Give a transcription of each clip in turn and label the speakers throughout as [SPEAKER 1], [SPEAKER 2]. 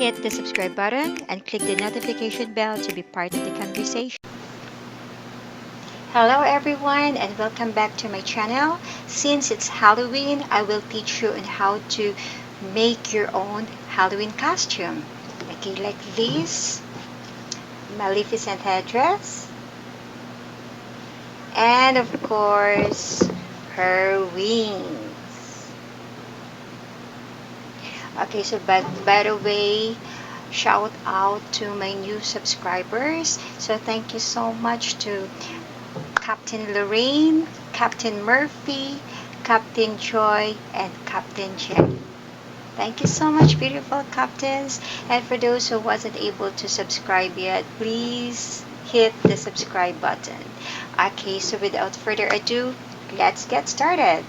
[SPEAKER 1] hit the subscribe button and click the notification bell to be part of the conversation. Hello everyone and welcome back to my channel. Since it's Halloween, I will teach you on how to make your own Halloween costume. Okay, like this Maleficent headdress, and of course her wings. Okay, so by the way, shout out to my new subscribers. So thank you so much to Captain Lorraine, Captain Murphy, Captain Joy, and Captain Jen. Thank you so much, beautiful captains. And for those who wasn't able to subscribe yet, please hit the subscribe button. Okay, so without further ado, let's get started.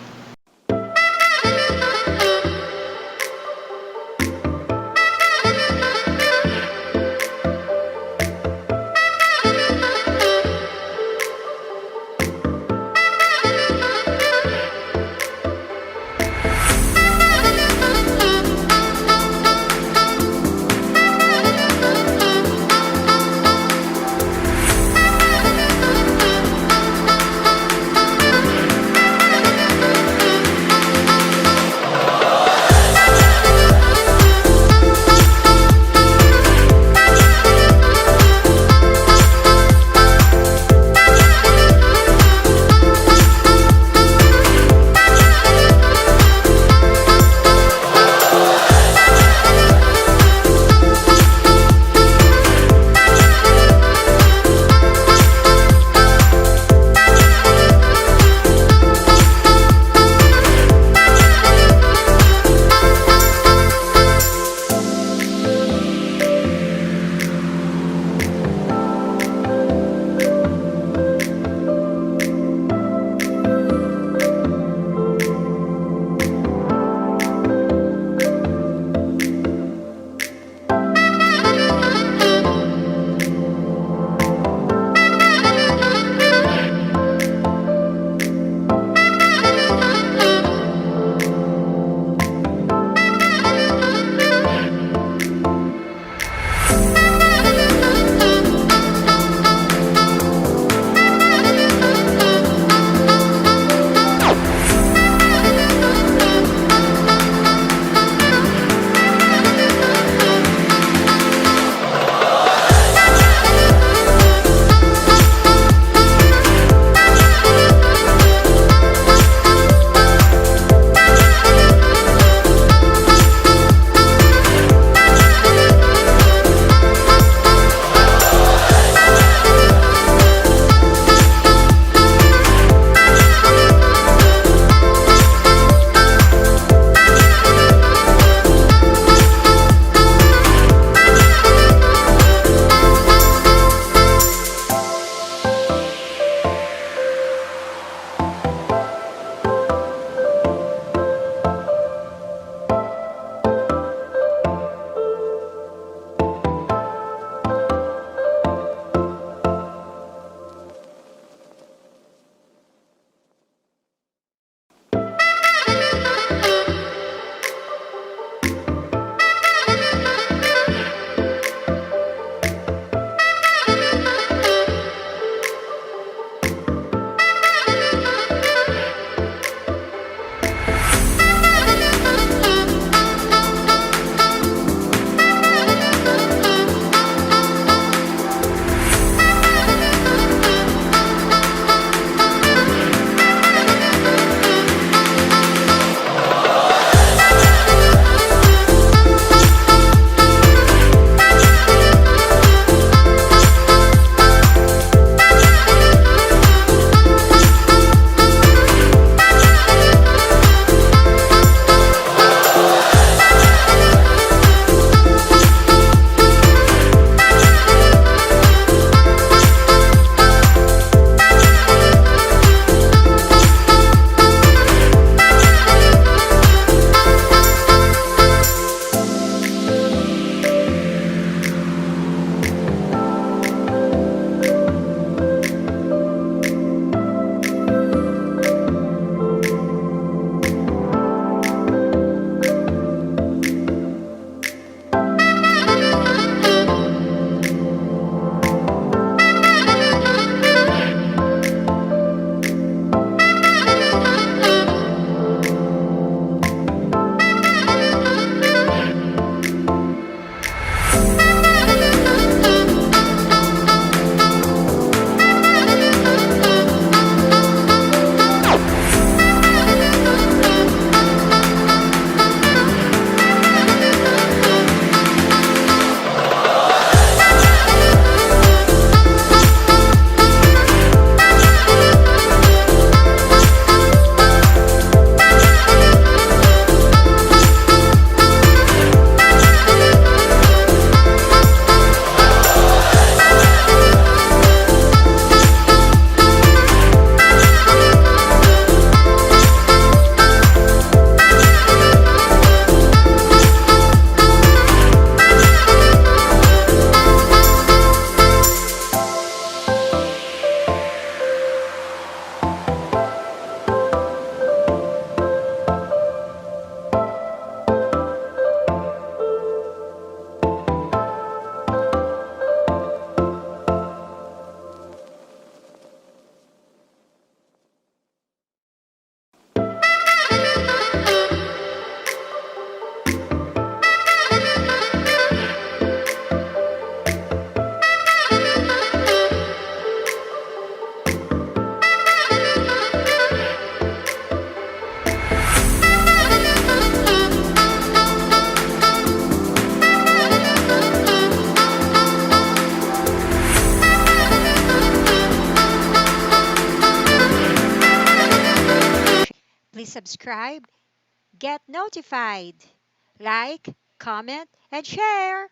[SPEAKER 2] subscribe, get notified, like, comment, and share.